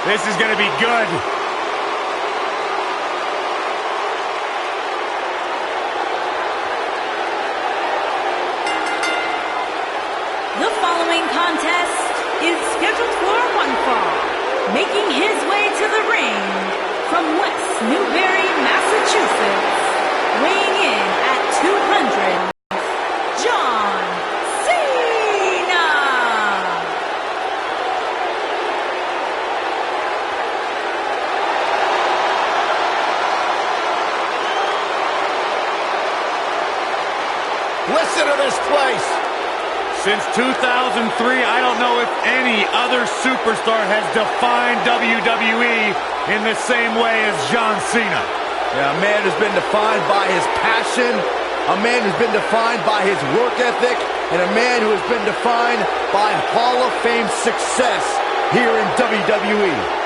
This is going to be good. The following contest is scheduled for one fall. Making his way to the ring from West Newbury, Massachusetts, weighing in at 200, John Cena. Listen to this place. Since 2003, I don't know if any other superstar has defined WWE in the same way as John Cena. Yeah, a man who's been defined by his passion, a man who's been defined by his work ethic, and a man who has been defined by Hall of Fame success here in WWE.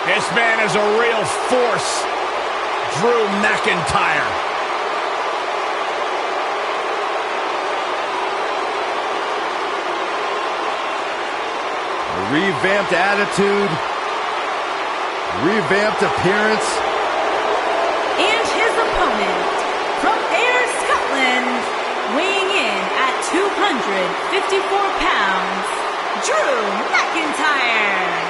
This man is a real force, Drew McIntyre. A revamped attitude, revamped appearance. And his opponent from Ayr, Scotland, weighing in at 254 pounds, Drew McIntyre.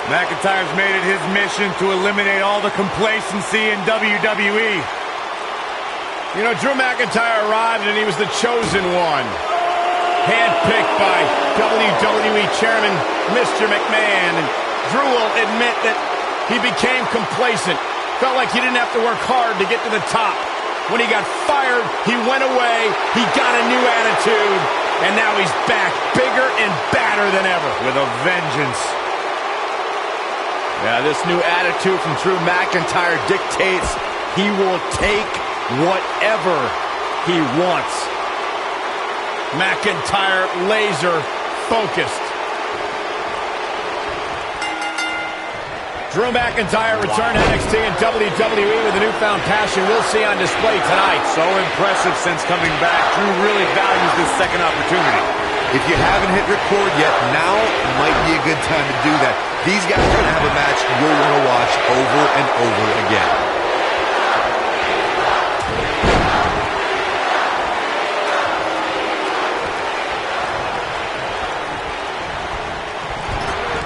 McIntyre's made it his mission to eliminate all the complacency in WWE. You know, Drew McIntyre arrived and he was the chosen one. Handpicked by WWE Chairman Mr. McMahon. And Drew will admit that he became complacent. Felt like he didn't have to work hard to get to the top. When he got fired, he went away, he got a new attitude, and now he's back bigger and badder than ever. With a vengeance. Yeah, this new attitude from Drew McIntyre dictates he will take whatever he wants. McIntyre laser focused. Drew McIntyre returned to NXT and WWE with a newfound passion we'll see on display tonight. So impressive since coming back. Drew really values this second opportunity. If you haven't hit record yet, now might be a good time to do that. These guys are going to have a match you'll want to watch over and over again.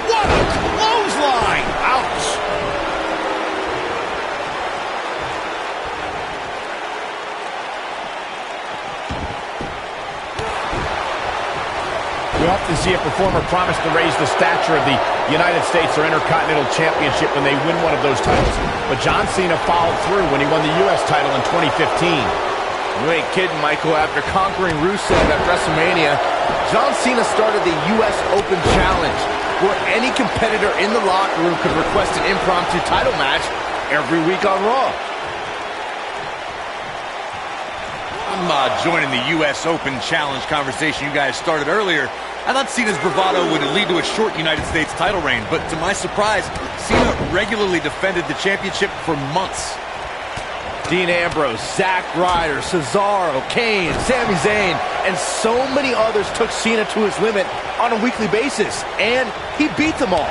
What a clothesline! Ouch! We often see a performer promise to raise the stature of the United States or Intercontinental Championship when they win one of those titles. But John Cena followed through when he won the U.S. title in 2015. You ain't kidding, Michael. After conquering Rusev at WrestleMania, John Cena started the U.S. Open Challenge, where any competitor in the locker room could request an impromptu title match every week on Raw. I'm joining the U.S. Open Challenge conversation you guys started earlier. I thought Cena's bravado would lead to a short United States title reign, but to my surprise, Cena regularly defended the championship for months. Dean Ambrose, Zack Ryder, Cesaro, Kane, Sami Zayn, and so many others took Cena to his limit on a weekly basis, and he beat them all.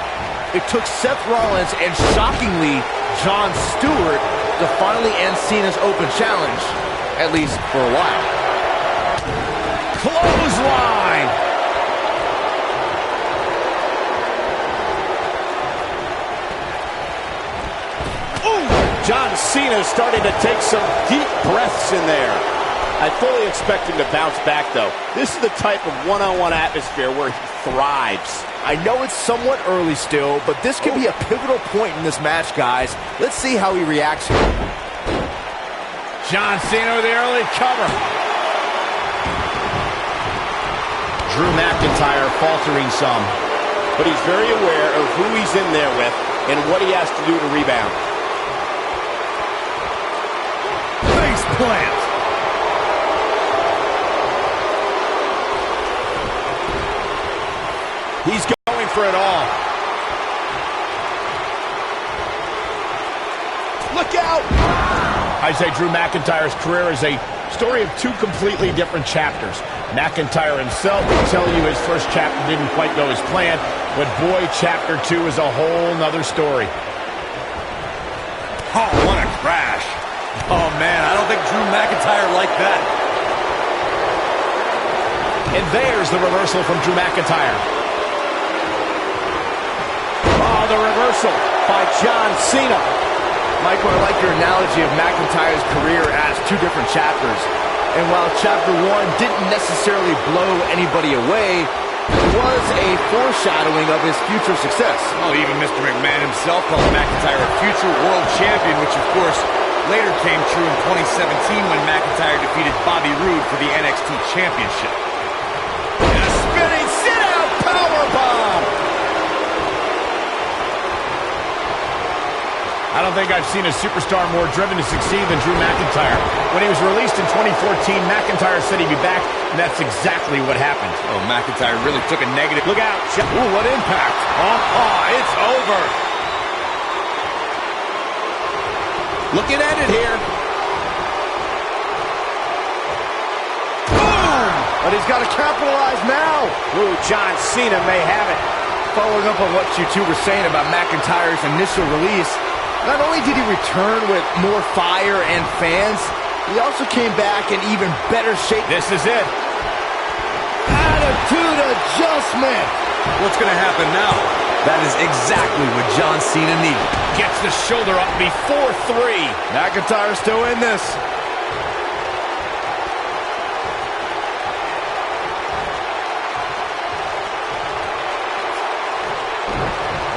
It took Seth Rollins and, shockingly, Jon Stewart to finally end Cena's Open Challenge, at least for a while. Clothesline! John Cena starting to take some deep breaths in there. I fully expect him to bounce back, though. This is the type of one-on-one atmosphere where he thrives. I know it's somewhat early still, but this could be a pivotal point in this match, guys. Let's see how he reacts here. John Cena with the early cover. Drew McIntyre faltering some, but he's very aware of who he's in there with and what he has to do to rebound. Face plant. He's going for it all. Look out! I say Drew McIntyre's career is a story of two completely different chapters. McIntyre himself will tell you his first chapter didn't quite go as planned, but boy, chapter 2 is a whole nother story. Oh, what a crash. Oh, man, I don't think Drew McIntyre liked that. And there's the reversal from Drew McIntyre. Oh, the reversal by John Cena. Michael, I like your analogy of McIntyre's career as two different chapters. And while chapter 1 didn't necessarily blow anybody away, it was a foreshadowing of his future success. Oh, even Mr. McMahon himself called McIntyre a future world champion, which of course later came true in 2017 when McIntyre defeated Bobby Roode for the NXT Championship. And a spinning sit-out powerbomb. I don't think I've seen a superstar more driven to succeed than Drew McIntyre. When he was released in 2014, McIntyre said he'd be back, and that's exactly what happened. Oh, McIntyre really took a negative. Look out. Ooh, what impact. Oh, it's over. Looking at it here. Boom! But he's got to capitalize now. Ooh, John Cena may have it. Following up on what you two were saying about McIntyre's initial release, not only did he return with more fire and fans, he also came back in even better shape. This is it. Attitude adjustment. What's going to happen now? That is exactly what John Cena needed. Gets the shoulder up before 3. McIntyre's still in this.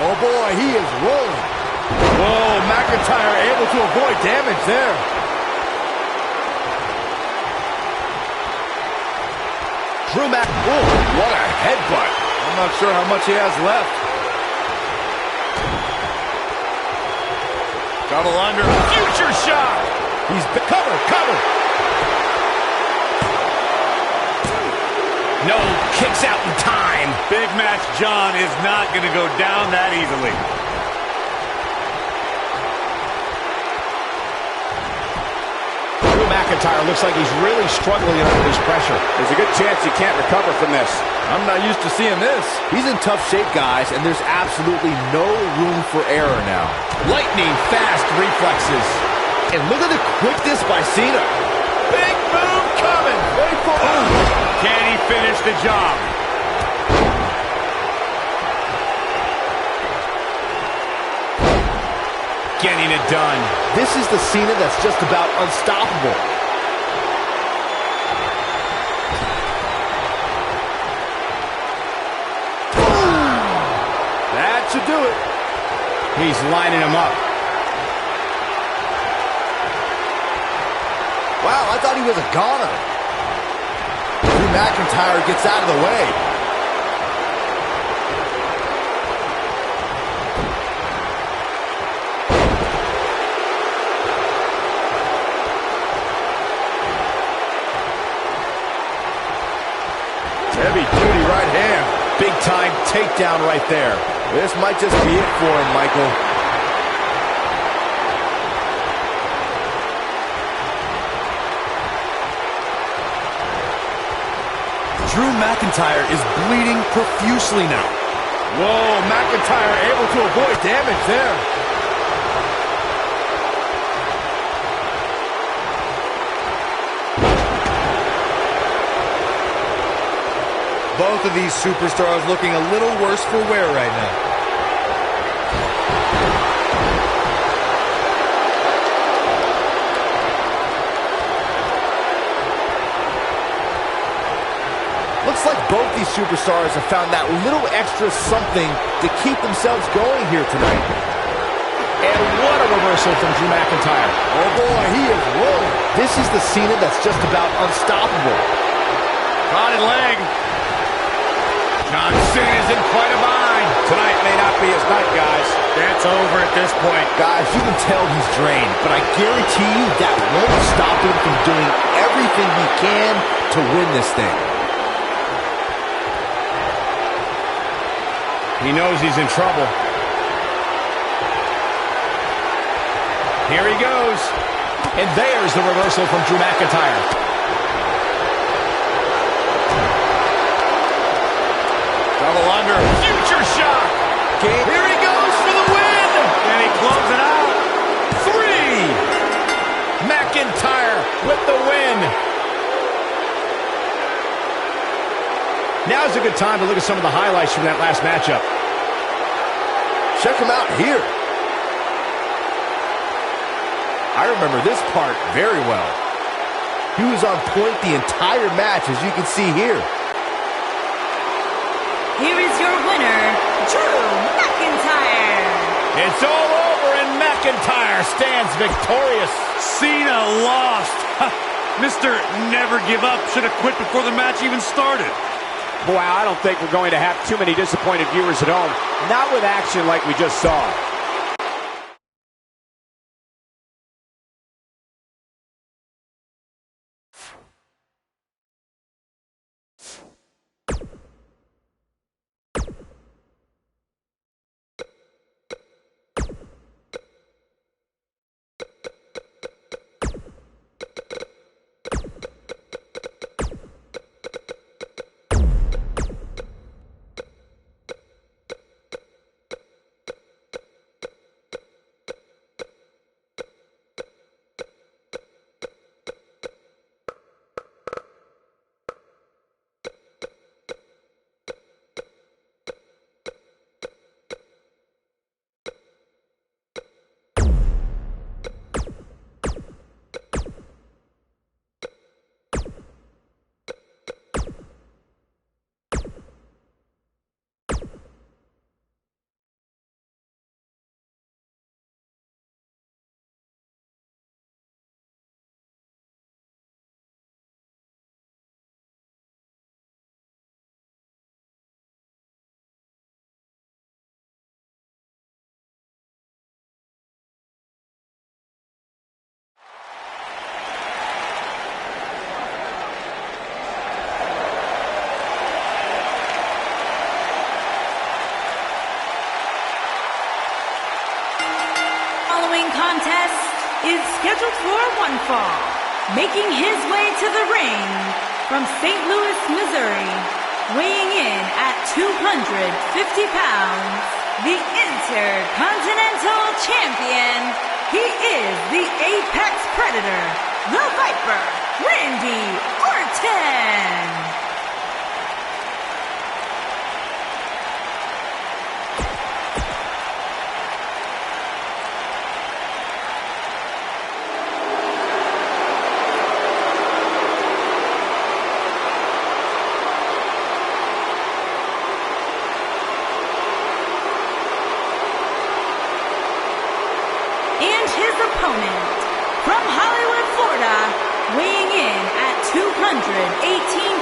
Oh boy, he is rolling. Whoa, McIntyre able to avoid damage there. Drew Mac. Oh, what a headbutt. I'm not sure how much he has left. Double under. Future shot. He's cover. No, kicks out in time. Big Match John is not going to go down that easily. Drew McIntyre looks like he's really struggling under this pressure. There's a good chance he can't recover from this. I'm not used to seeing this. He's in tough shape, guys, and there's absolutely no room for error now. Lightning fast reflexes. And look at the quickness by Cena. Big move coming. Wait for it. Can he finish the job? Getting it done. This is the Cena that's just about unstoppable. That should do it. He's lining him up. Wow, I thought he was a goner. Drew McIntyre gets out of the way. Heavy-duty right hand. Big-time takedown right there. This might just be it for him, Michael. Drew McIntyre is bleeding profusely now. Whoa, McIntyre able to avoid damage there. Both of these superstars looking a little worse for wear right now. Looks like both these superstars have found that little extra something to keep themselves going here tonight. And what a reversal from Drew McIntyre. Oh boy, he is rolling. This is the Cena that's just about unstoppable. Rotted leg. John Cena's in quite a bind. Tonight may not be his night, guys. That's over at this point. Guys, you can tell he's drained, but I guarantee you that won't stop him from doing everything he can to win this thing. He knows he's in trouble. Here he goes. And there's the reversal from Drew McIntyre. Double under. Future shock. Here he goes for the win. And he closes it out. 3. McIntyre with the win. Now's a good time to look at some of the highlights from that last matchup. Check him out here. I remember this part very well. He was on point the entire match, as you can see here. Here is your winner, Drew McIntyre. It's all over and McIntyre stands victorious. Cena lost. Mr. Never Give Up should have quit before the match even started. Boy, I don't think we're going to have too many disappointed viewers at home. Not with action like we just saw. Contest is scheduled for one fall. Making his way to the ring from St. Louis, Missouri, weighing in at 250 pounds, the Intercontinental Champion. He is the Apex Predator, the Viper, Randy Orton. His opponent, from Hollywood, Florida, weighing in at 218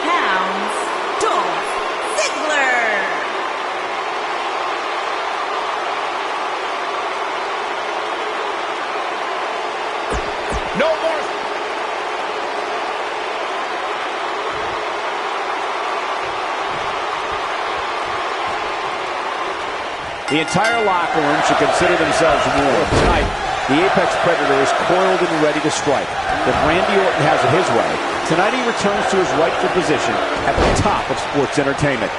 pounds, Dolph Ziggler. No more. The entire locker room should consider themselves warm. Tonight, the Apex Predator is coiled and ready to strike. If Randy Orton has it his way, tonight he returns to his rightful position at the top of sports entertainment.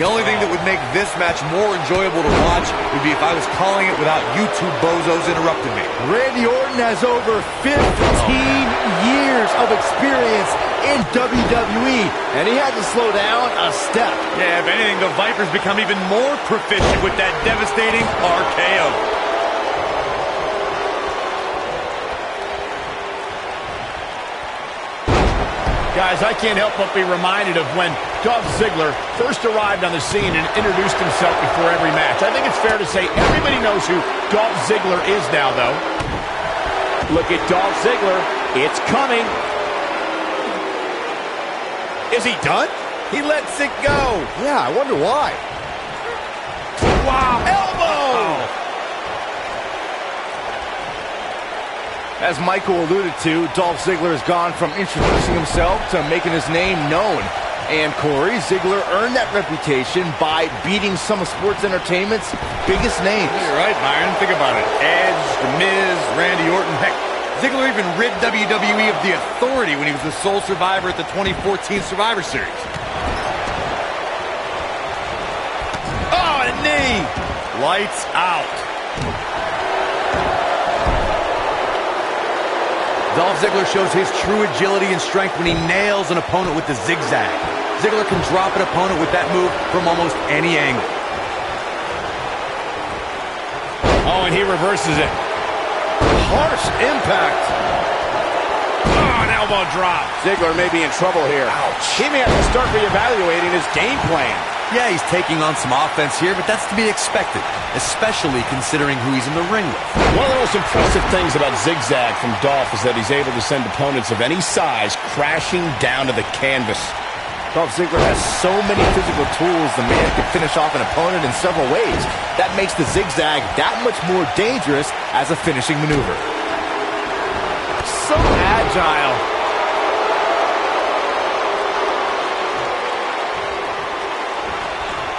The only thing that would make this match more enjoyable to watch would be if I was calling it without you two bozos interrupting me. Randy Orton has over 15 years of experience in WWE, and he had to slow down a step. Yeah, if anything, the Viper's become even more proficient with that devastating RKO. Guys, I can't help but be reminded of when Dolph Ziggler first arrived on the scene and introduced himself before every match. I think it's fair to say everybody knows who Dolph Ziggler is now, though. Look at Dolph Ziggler. It's coming. Is he done? He lets it go. Yeah, I wonder why. Wow, elbow! As Michael alluded to, Dolph Ziggler has gone from introducing himself to making his name known. And Corey, Ziggler earned that reputation by beating some of sports entertainment's biggest names. You're right, Byron. Think about it. Edge, The Miz, Randy Orton. Heck, Ziggler even rid WWE of the authority when he was the sole survivor at the 2014 Survivor Series. Oh, and a knee! Lights out. Dolph Ziggler shows his true agility and strength when he nails an opponent with the zigzag. Ziggler can drop an opponent with that move from almost any angle. Oh, and he reverses it. Harsh impact. Oh, an elbow drop. Ziggler may be in trouble here. Ouch. He may have to start reevaluating his game plan. Yeah, he's taking on some offense here, but that's to be expected, especially considering who he's in the ring with. One of the most impressive things about Zigzag from Dolph is that he's able to send opponents of any size crashing down to the canvas. Dolph Ziggler has so many physical tools, the man can finish off an opponent in several ways. That makes the zigzag that much more dangerous as a finishing maneuver. So agile.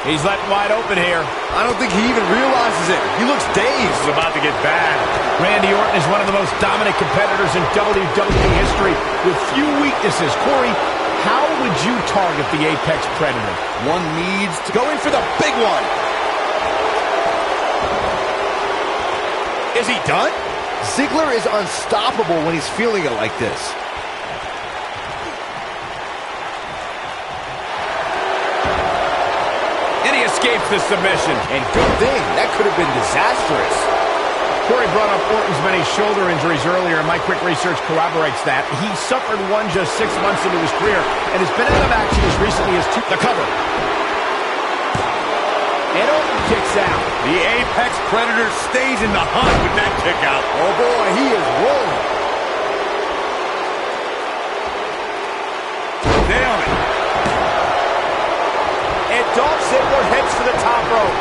He's let wide open here. I don't think he even realizes it. He looks dazed. This is about to get bad. Randy Orton is one of the most dominant competitors in WWE history with few weaknesses. Corey, how would you target the Apex Predator? One needs to Going for the big one. Is he done? Ziggler is unstoppable when he's feeling it like this. And he escapes the submission. And good thing, that could have been disastrous. Corey brought up Orton's many shoulder injuries earlier, and my quick research corroborates that. He suffered one just 6 months into his career and has been out of action as recently as the cover. And Orton kicks out. The Apex Predator stays in the hunt with that kick out. Oh boy, he is rolling. Nailed it. And Dolph Ziggler heads for the top rope.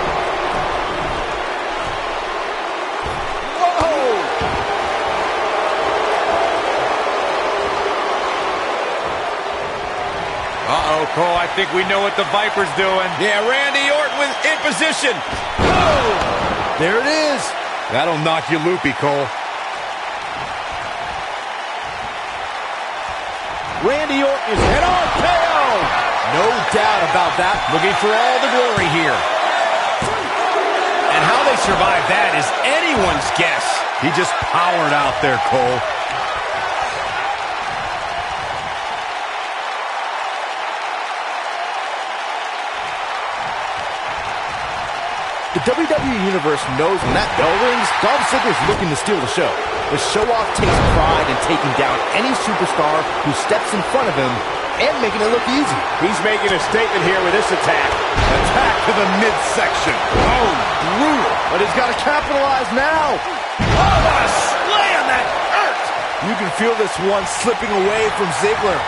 Whoa! Uh-oh, Cole, I think we know what the Viper's doing. Yeah, Randy Orton in position. Oh! There it is. That'll knock you loopy, Cole. Randy Orton is head on KO. No doubt about that. Looking for all the glory here. And how they survive that is anyone's guess. He just powered out there, Cole. The WWE Universe knows when that bell rings, Dolph Ziggler's looking to steal the show. The show-off takes pride in taking down any superstar who steps in front of him and making it look easy. He's making a statement here with this attack. Attack to the midsection. Oh, brutal. But he's got to capitalize now. Oh, what a slam that hurt! You can feel this one slipping away from Ziggler.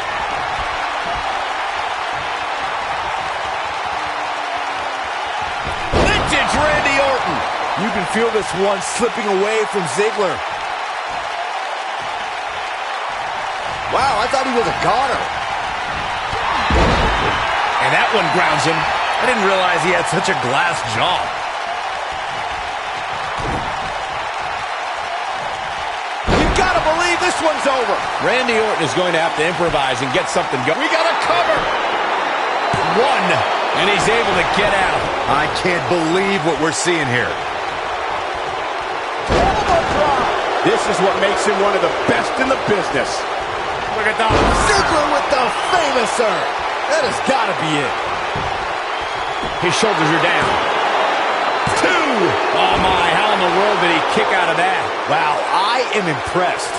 Vintage Randy Orton. You can feel this one slipping away from Ziggler. Wow, I thought he was a goner. And that one grounds him. I didn't realize he had such a glass jaw. You've got to believe this one's over. Randy Orton is going to have to improvise and get something going. We got a cover. One. And he's able to get out. I can't believe what we're seeing here. This is what makes him one of the best in the business. Look at that. Ziggler with the famouser. That has got to be it. His shoulders are down. Two. Oh, my. How in the world did he kick out of that? Wow, I am impressed.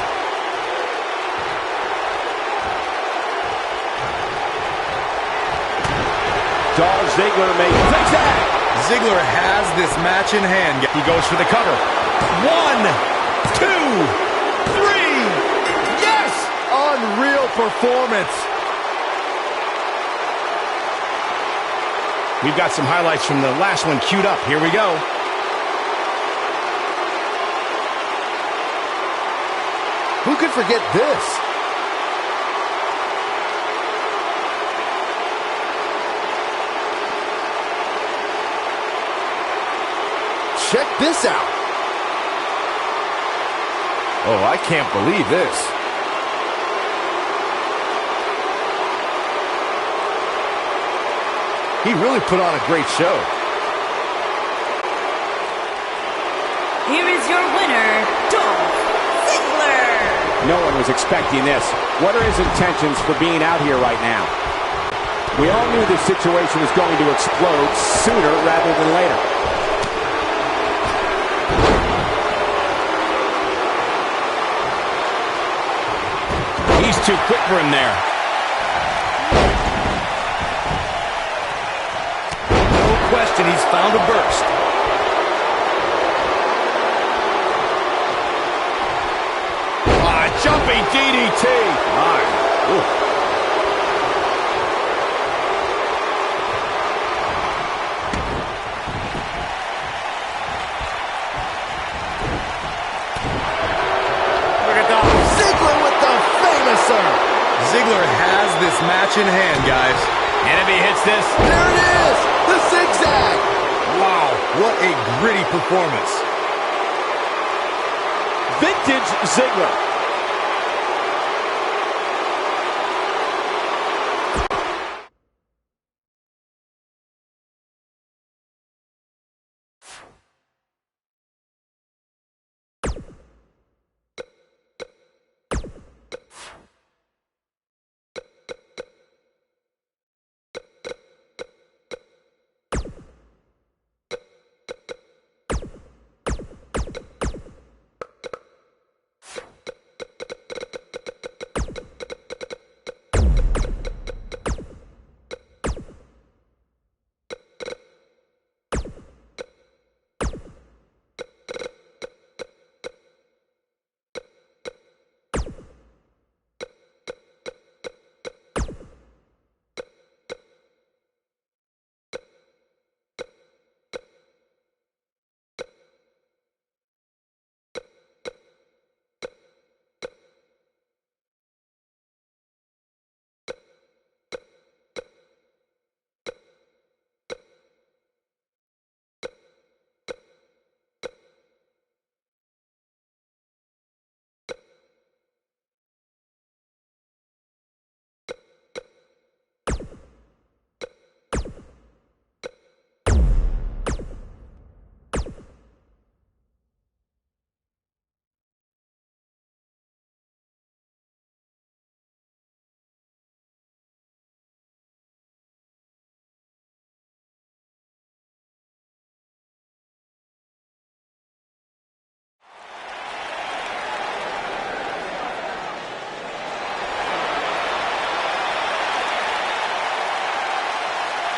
Dolph Ziggler may zigzag. Ziggler has this match in hand. He goes for the cover. 1, 2, 3. Yes! Unreal performance. We've got some highlights from the last one queued up. Here we go. Who could forget this? Check this out. Oh, I can't believe this. He really put on a great show. Here is your winner, Dolph Ziggler. No one was expecting this. What are his intentions for being out here right now? We all knew this situation was going to explode sooner rather than later. He's too quick for him there. No question, he's found a burst. Jumping DDT. Look at that. Ziggler with the famouser. Ziggler has this match in hand, guys. Enemy hits this. There it is. The zigzag. Wow, what a gritty performance. Vintage Ziggler.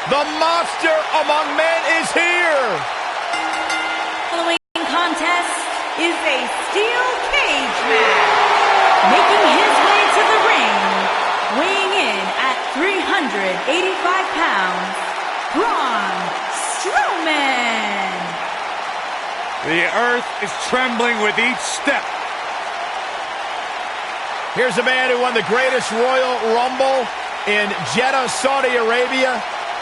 The monster among men is here. Following contest is a steel cage match. Making his way to the ring, weighing in at 385 pounds, Braun Strowman. The earth is trembling with each step. Here's a man who won the greatest Royal Rumble in Jeddah, Saudi Arabia.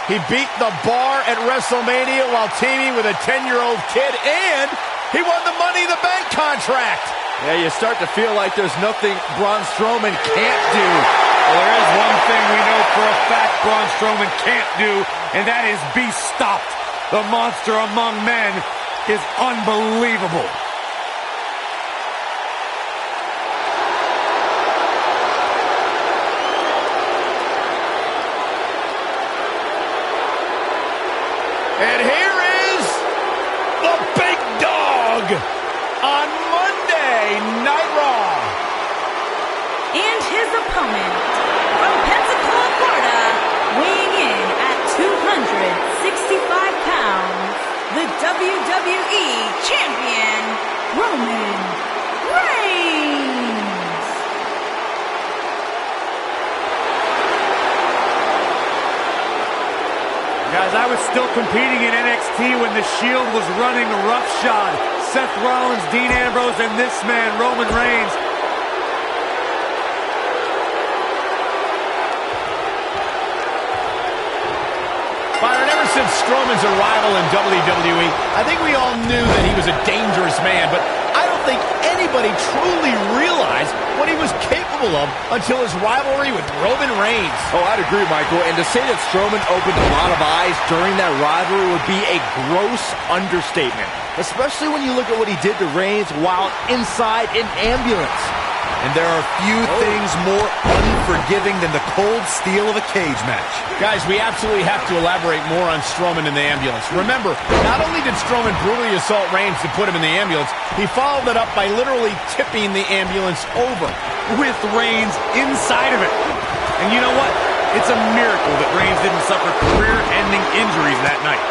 He beat the Bar at WrestleMania while teaming with a 10-year-old kid, and he won the Money in the Bank contract. Yeah, you start to feel like there's nothing Braun Strowman can't do. Well, there is one thing we know for a fact Braun Strowman can't do, and that is be stopped. The monster among men is unbelievable. And here is the big dog on Monday Night Raw. And his opponent, from Pensacola, Florida, weighing in at 200 WWE Champion, Roman Reigns. Guys, I was still competing in NXT when the Shield was running roughshod. Seth Rollins, Dean Ambrose, and this man, Roman Reigns. Byron, ever since Strowman's arrival in WWE, I think we all knew that he was a dangerous man, but I don't think anybody truly realized what he was capable of until his rivalry with Roman Reigns. Oh, I'd agree, Michael. And to say that Strowman opened a lot of eyes during that rivalry would be a gross understatement, especially when you look at what he did to Reigns while inside an ambulance. And there are few things more unforgiving than the cold steel of a cage match. Guys, we absolutely have to elaborate more on Strowman in the ambulance. Remember, not only did Strowman brutally assault Reigns to put him in the ambulance, he followed it up by literally tipping the ambulance over. With Reigns inside of it. And you know what? It's a miracle that Reigns didn't suffer career-ending injuries that night.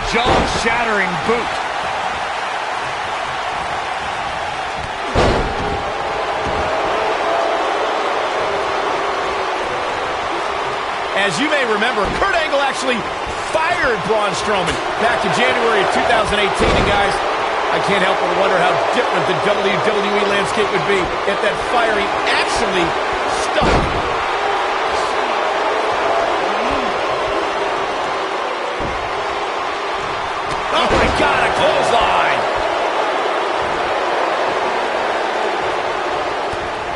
Jaw-shattering boot. As you may remember, Kurt Angle actually fired Braun Strowman back in January of 2018. And guys, I can't help but wonder how different the WWE landscape would be if that firing actually stuck. Oh my God, a clothesline!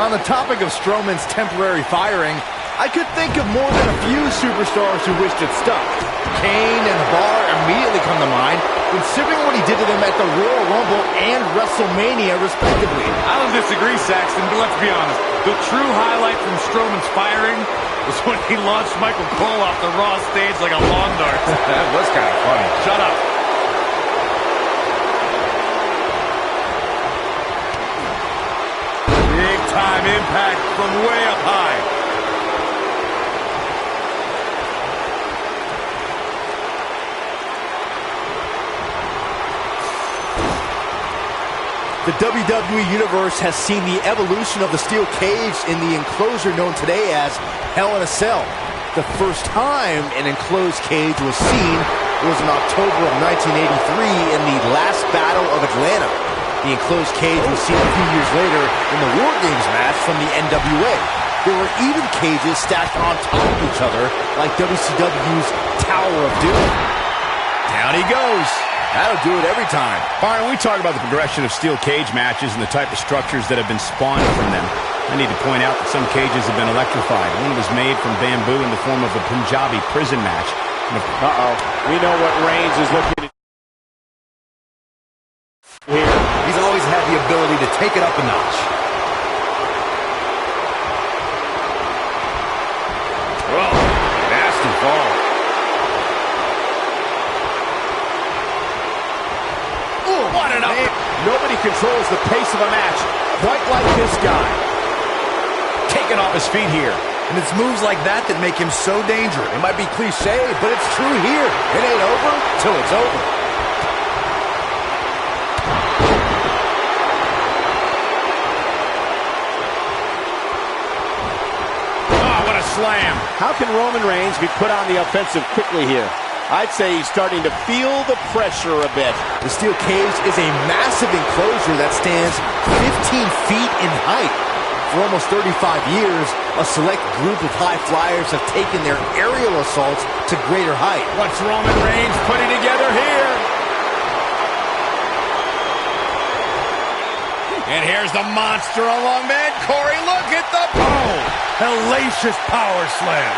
On the topic of Strowman's temporary firing, I could think of more than a few superstars who wished it stuck. Kane and the Bar immediately come to mind, considering what he did to them at the Royal Rumble and WrestleMania, respectively. I don't disagree, Saxton, but let's be honest. The true highlight from Strowman's firing was when he launched Michael Cole off the Raw stage like a lawn dart. That was kind of funny. Shut up. Big time impact from way up high. The WWE Universe has seen the evolution of the steel cage in the enclosure known today as Hell in a Cell. The first time an enclosed cage was seen was in October of 1983 in the last Battle of Atlanta. The enclosed cage was seen a few years later in the War Games match from the NWA. There were even cages stacked on top of each other like WCW's Tower of Doom. Down he goes. That'll do it every time. Byron, we talk about the progression of steel cage matches and the type of structures that have been spawned from them. I need to point out that some cages have been electrified. One was made from bamboo in the form of a Punjabi prison match. We know what Reigns is looking at here. He's always had the ability to take it up a notch. Whoa, nasty fall. What an up! Nobody controls the pace of a match quite like this guy. Taken off his feet here. And it's moves like that that make him so dangerous. It might be cliche, but it's true here. It ain't over till it's over. Oh, what a slam. How can Roman Reigns be put on the offensive quickly here? I'd say he's starting to feel the pressure a bit. The steel cage is a massive enclosure that stands 15 feet in height. For almost 35 years, a select group of high flyers have taken their aerial assaults to greater height. What's Roman Reigns putting together here? And here's the monster along man. Corey, look at the pole. Hellacious power slam.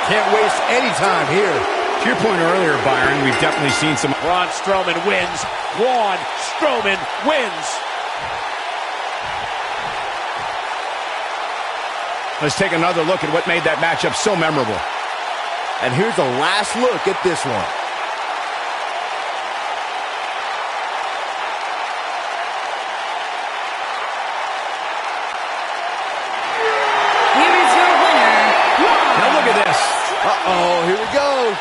Can't waste any time here. To your point earlier, Byron, we've definitely seen some... Braun Strowman wins. Braun Strowman wins. Let's take another look at what made that matchup so memorable. And here's a last look at this one. Here is your winner, Raw. Now look at this. Uh-oh, here we go.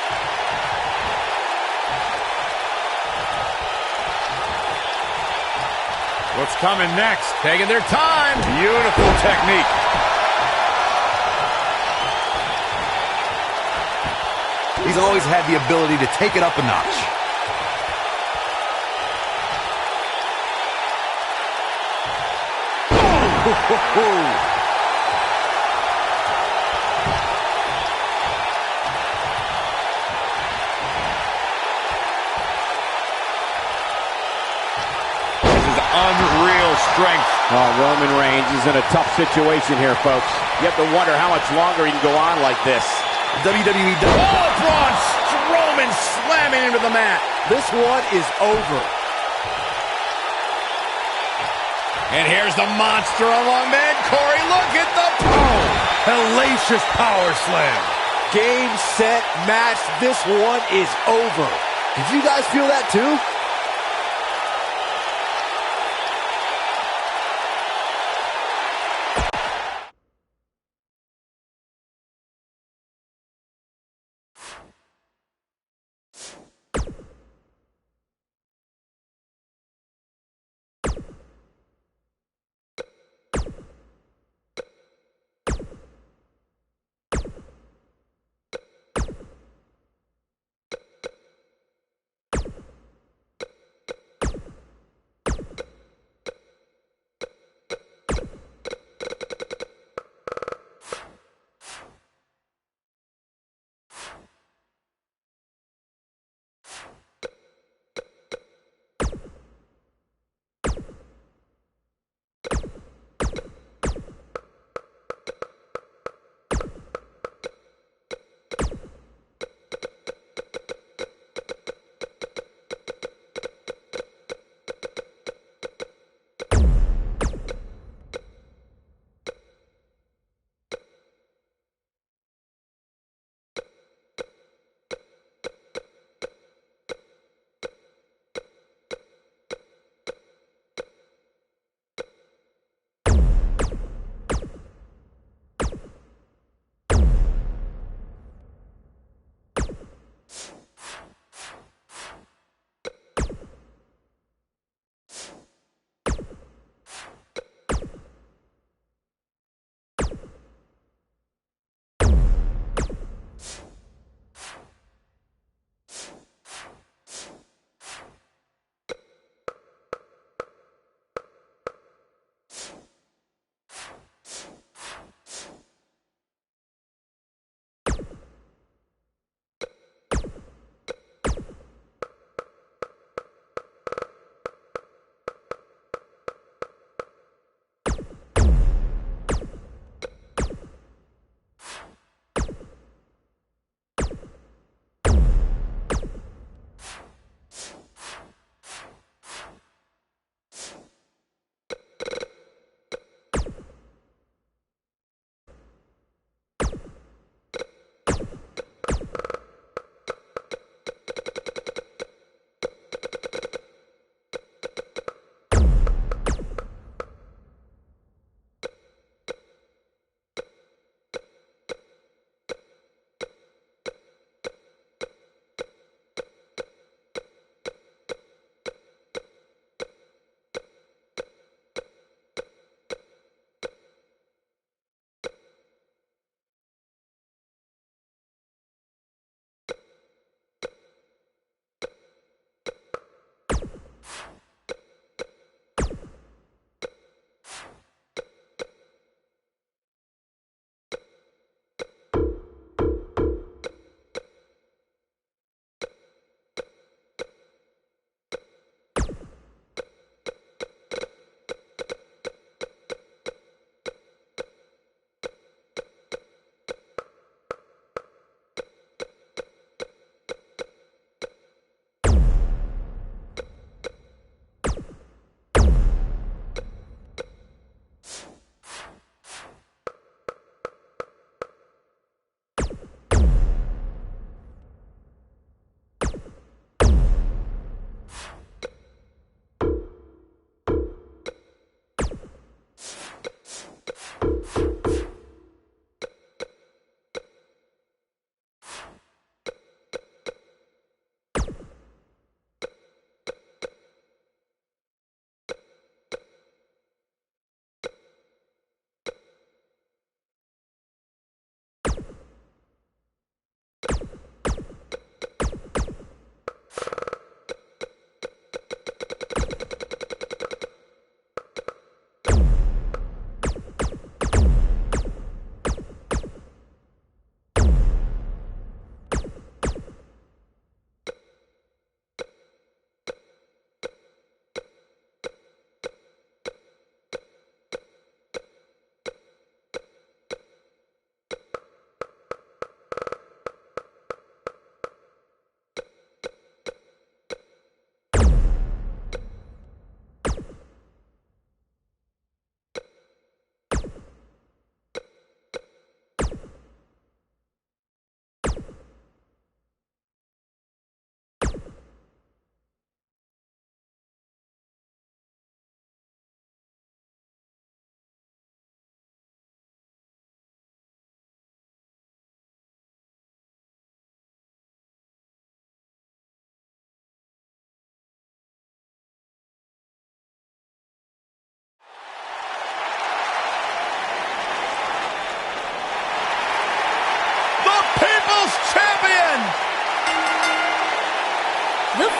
What's coming next? Taking their time. Beautiful technique. He's always had the ability to take it up a notch. Oh! Unreal strength. Oh, Roman Reigns is in a tough situation here, folks. You have to wonder how much longer he can go on like this. WWE. Oh, Braun Strowman slamming into the mat. This one is over. And here's the monster among men. Corey, look at the power. Hellacious power slam. Game, set, match. This one is over. Did you guys feel that too?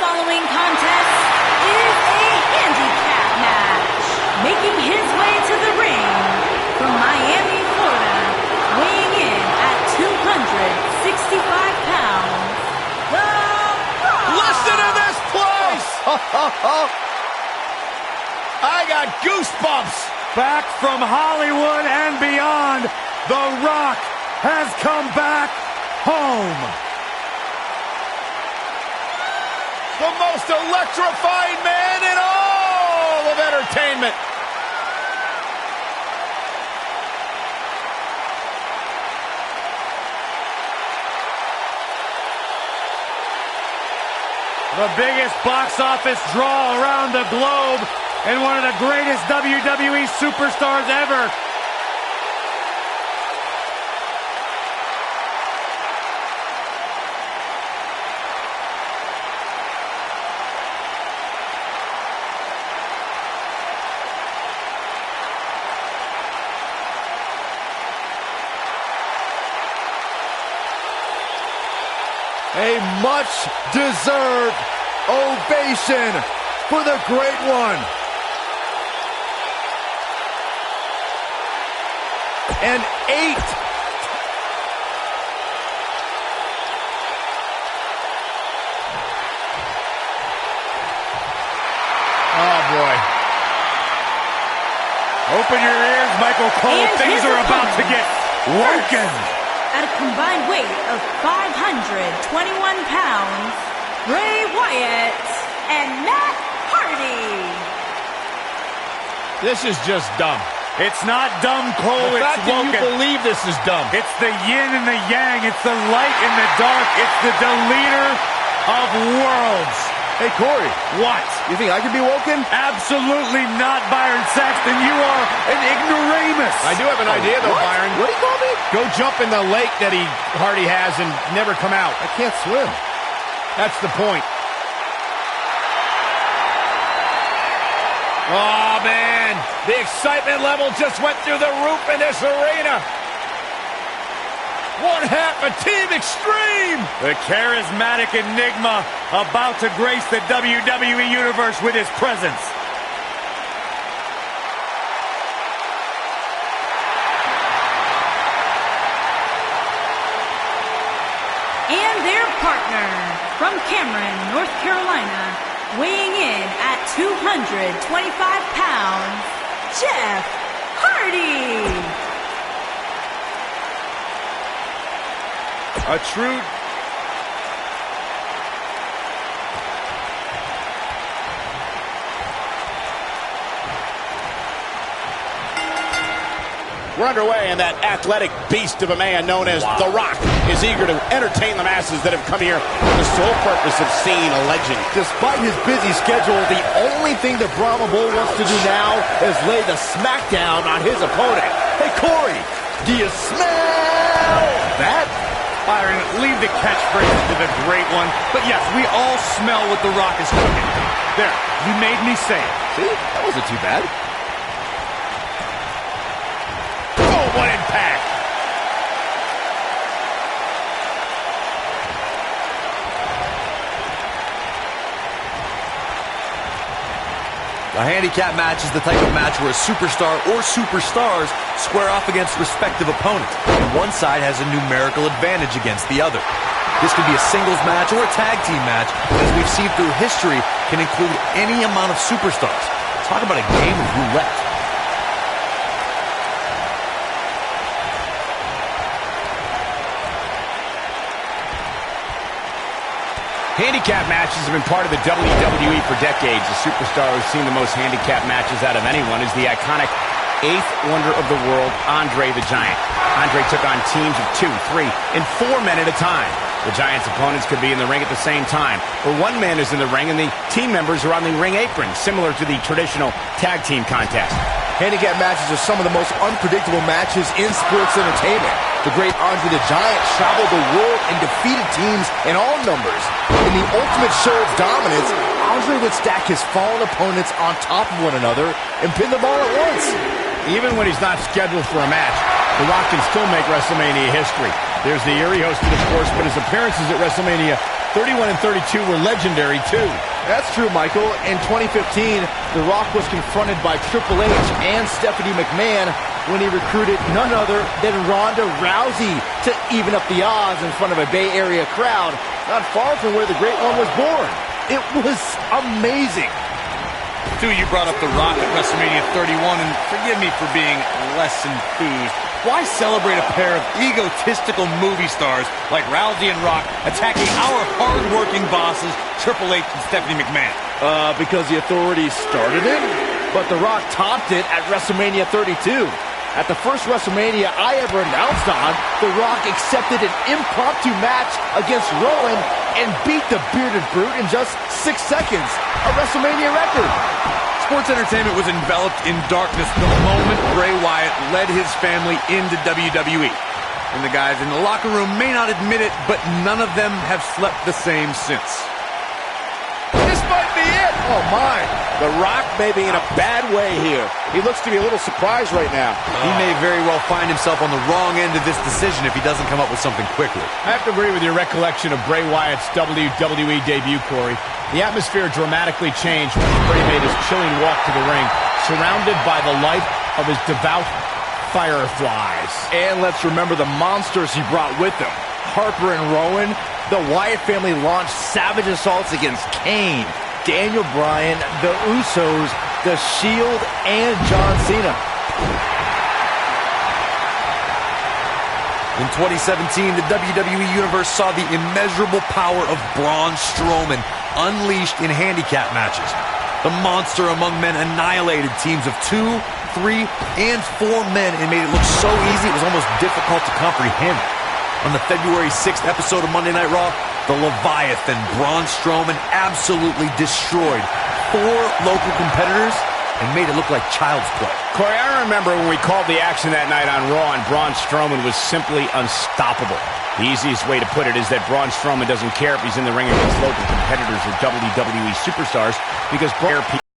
following contest is a handicap match. Making his way to the ring from Miami, Florida, weighing in at 265 pounds, The Rock. Listen to this place! I got goosebumps! Back from Hollywood and beyond, The Rock has come back home. The most electrifying man in all of entertainment. The biggest box office draw around the globe and one of the greatest WWE superstars ever. A much-deserved ovation for the Great One. And 8. Oh, boy. Open your ears, Michael Cole. And Things his are about to opponent. get woken. At a combined weight of 521 pounds, Bray Wyatt and Matt Hardy. This is just dumb. It's not dumb, Cole. The It's fact that you woken. believe this is dumb. It's the yin and the yang. It's the light and the dark. It's the deleter of worlds. Hey, Corey. What? You think I could be woken? Absolutely not, Byron Saxton. You are an ignoramus. I do have an idea, though, What? Byron. What do you call me? Go jump in the lake that Hardy has and never come out. I can't swim. That's the point. Oh, man. The excitement level just went through the roof in this arena. One half of Team Extreme. The charismatic enigma about to grace the WWE Universe with his presence. And their partner from Cameron, North Carolina, weighing in at 225 pounds, Jeff Hardy. A true... We're underway, and that athletic beast of a man known as The Rock is eager to entertain the masses that have come here for the sole purpose of seeing a legend. Despite his busy schedule, the only thing the Brahma Bull wants to do now is lay the smackdown on his opponent. Hey, Corey, do you smell that? Byron, leave the catchphrase to the Great One. But yes, we all smell what The Rock is cooking. There, you made me say it. See, that wasn't too bad. Oh, what impact. A handicap match is the type of match where a superstar or superstars square off against respective opponents, and one side has a numerical advantage against the other. This could be a singles match or a tag team match, and as we've seen through history, can include any amount of superstars. Talk about a game of roulette. Handicap matches have been part of the WWE for decades. The superstar who's seen the most handicap matches out of anyone is the iconic eighth wonder of the world, Andre the Giant. Andre took on teams of 2, 3, and 4 men at a time. The Giant's opponents could be in the ring at the same time, or one man is in the ring and the team members are on the ring apron, similar to the traditional tag team contest. Handicap matches are some of the most unpredictable matches in sports entertainment. The great Andre the Giant traveled the world and defeated teams in all numbers. In the ultimate show of dominance, Andre would stack his fallen opponents on top of one another and pin them all at once. Even when he's not scheduled for a match, The Rock can still make WrestleMania history. There's the year he hosted, of course, but his appearances at WrestleMania 31 and 32 were legendary, too. That's true, Michael. In 2015, The Rock was confronted by Triple H and Stephanie McMahon when he recruited none other than Ronda Rousey to even up the odds in front of a Bay Area crowd, not far from where the Great One was born. It was amazing. Stu, you brought up The Rock at WrestleMania 31, and forgive me for being less enthused. Why celebrate a pair of egotistical movie stars like Rousey and Rock attacking our hard-working bosses, Triple H and Stephanie McMahon? Because the authorities started it, but The Rock topped it at WrestleMania 32. At the first WrestleMania I ever announced on, The Rock accepted an impromptu match against Rowan and beat the bearded brute in just 6 seconds, a WrestleMania record. Sports entertainment was enveloped in darkness the moment Bray Wyatt led his family into WWE. And the guys in the locker room may not admit it, but none of them have slept the same since. This might be it! Oh, my. The Rock may be in a bad way here. He looks to be a little surprised right now. He may very well find himself on the wrong end of this decision if he doesn't come up with something quickly. I have to agree with your recollection of Bray Wyatt's WWE debut, Corey. The atmosphere dramatically changed when Bray made his chilling walk to the ring, surrounded by the light of his devout fireflies. And let's remember the monsters he brought with him. Harper and Rowan, the Wyatt family launched savage assaults against Kane, Daniel Bryan, the Usos, The Shield, and John Cena. In 2017, the WWE Universe saw the immeasurable power of Braun Strowman unleashed in handicap matches. The monster among men annihilated teams of 2, 3, and 4 men and made it look so easy it was almost difficult to comprehend. On the February 6th episode of Monday Night Raw, the Leviathan Braun Strowman absolutely destroyed 4 local competitors and made it look like child's play. Corey, I remember when we called the action that night on Raw and Braun Strowman was simply unstoppable. The easiest way to put it is that Braun Strowman doesn't care if he's in the ring against local competitors or WWE superstars because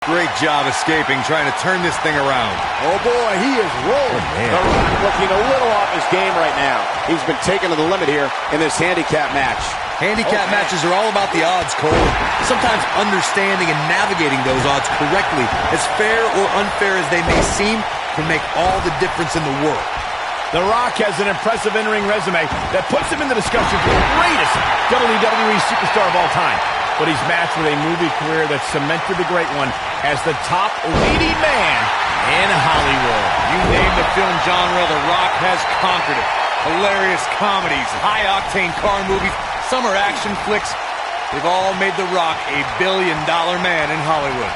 Great job escaping, trying to turn this thing around. Oh boy, he is rolling. The Rock looking a little off his game right now. He's been taken to the limit here in this handicap match. Handicap matches are all about the odds, Cole. Sometimes understanding and navigating those odds correctly, as fair or unfair as they may seem, can make all the difference in the world. The Rock has an impressive in-ring resume that puts him in the discussion for the greatest WWE superstar of all time. But he's matched with a movie career that cemented the Great One as the top leading man in Hollywood. You name the film genre, The Rock has conquered it. Hilarious comedies, high-octane car movies, summer action flicks. They've all made The Rock a billion-dollar man in Hollywood.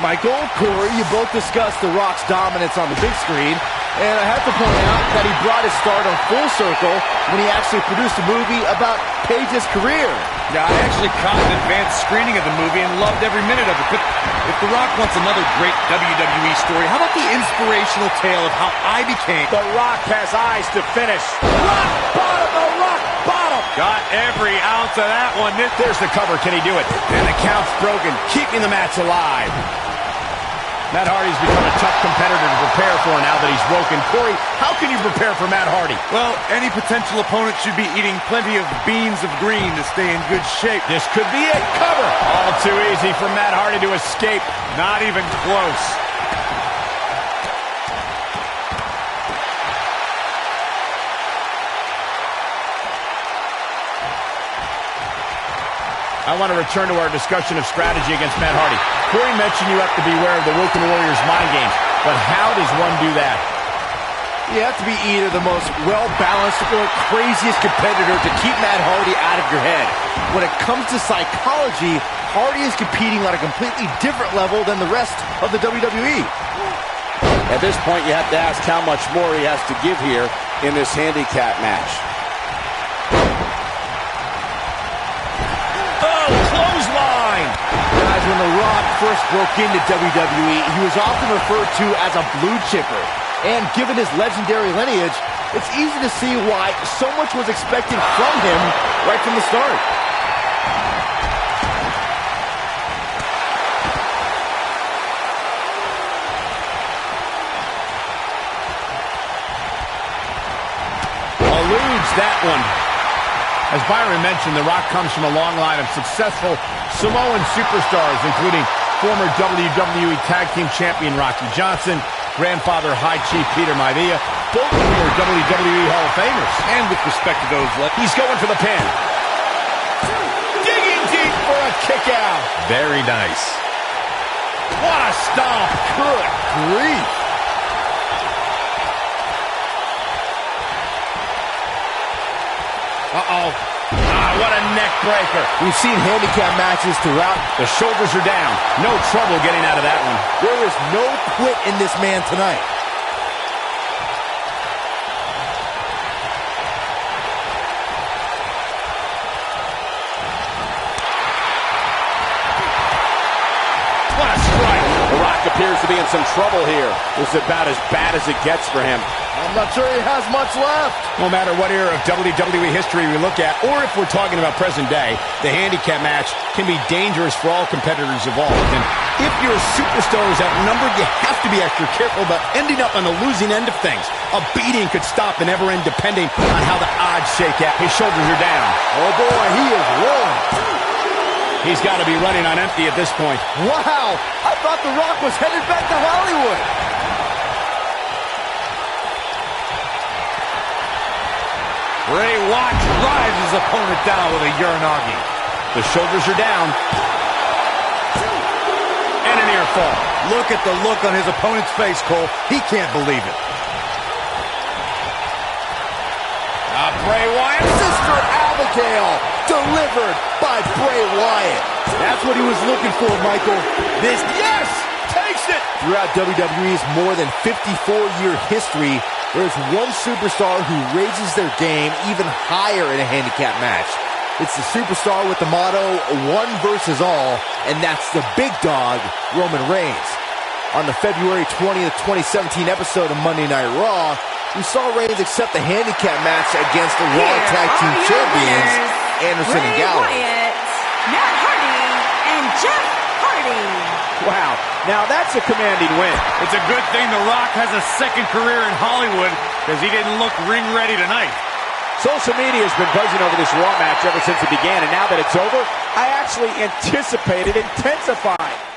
Michael, Corey, you both discussed The Rock's dominance on the big screen, and I have to point out that he brought his stardom full circle when he actually produced a movie about Paige's career. Yeah, I actually caught an advanced screening of the movie and loved every minute of it. But if The Rock wants another great WWE story, how about the inspirational tale of how I became... The Rock has eyes to finish. Rock bottom, the Rock bottom. Got every ounce of that one. There's the cover. Can he do it? And the count's broken, keeping the match alive. Matt Hardy's become a tough competitor to prepare for now that he's woken. Corey, how can you prepare for Matt Hardy? Well, any potential opponent should be eating plenty of beans of green to stay in good shape. This could be it. Cover. All too easy for Matt Hardy to escape. Not even close. I want to return to our discussion of strategy against Matt Hardy. Corey mentioned you have to beware of the Woken Warriors' mind games, but how does one do that? You have to be either the most well-balanced or craziest competitor to keep Matt Hardy out of your head. When it comes to psychology, Hardy is competing on a completely different level than the rest of the WWE. At this point, you have to ask how much more he has to give here in this handicap match. Clothesline! Guys, when The Rock first broke into WWE, he was often referred to as a blue chipper. And given his legendary lineage, it's easy to see why so much was expected from him right from the start. Eludes that one. As Byron mentioned, The Rock comes from a long line of successful Samoan superstars, including former WWE Tag Team Champion Rocky Johnson, grandfather High Chief Peter Maivia, both of whom are WWE Hall of Famers. And with respect to those, he's going for the pin. Digging deep for a kick out. Very nice. What a stomp. Good grief. Uh-oh. What a neck breaker. We've seen handicap matches throughout. The shoulders are down. No trouble getting out of that one. There is no quit in this man tonight. What a strike. The Rock appears to be in some trouble here. This is about as bad as it gets for him. I'm not sure he has much left. No matter what era of WWE history we look at, or if we're talking about present day, the handicap match can be dangerous for all competitors involved. And if your superstar is outnumbered, you have to be extra careful about ending up on the losing end of things. A beating could stop and never end depending on how the odds shake out. His shoulders are down. Oh boy, he is rolling. He's got to be running on empty at this point. Wow, I thought The Rock was headed back to Hollywood. Bray Wyatt drives his opponent down with a Uranagi. The shoulders are down. And an ear fall. Look at the look on his opponent's face, Cole. He can't believe it. Bray Wyatt. Sister Abigail, delivered by Bray Wyatt. That's what he was looking for, Michael. This, yes, takes it. Throughout WWE's more than 54-year history, there's one superstar who raises their game even higher in a handicap match. It's the superstar with the motto, one versus all, and that's the big dog, Roman Reigns. On the February 20th, 2017 episode of Monday Night Raw, we saw Reigns accept the handicap match against the Raw Tag Team Champions, Anderson and Gallows. Wyatt, Matt Hardy, and Jeff Hardy. Wow, now that's a commanding win. It's a good thing The Rock has a second career in Hollywood because he didn't look ring ready tonight. Social media has been buzzing over this Raw match ever since it began, and now that it's over, I actually anticipate it intensifying.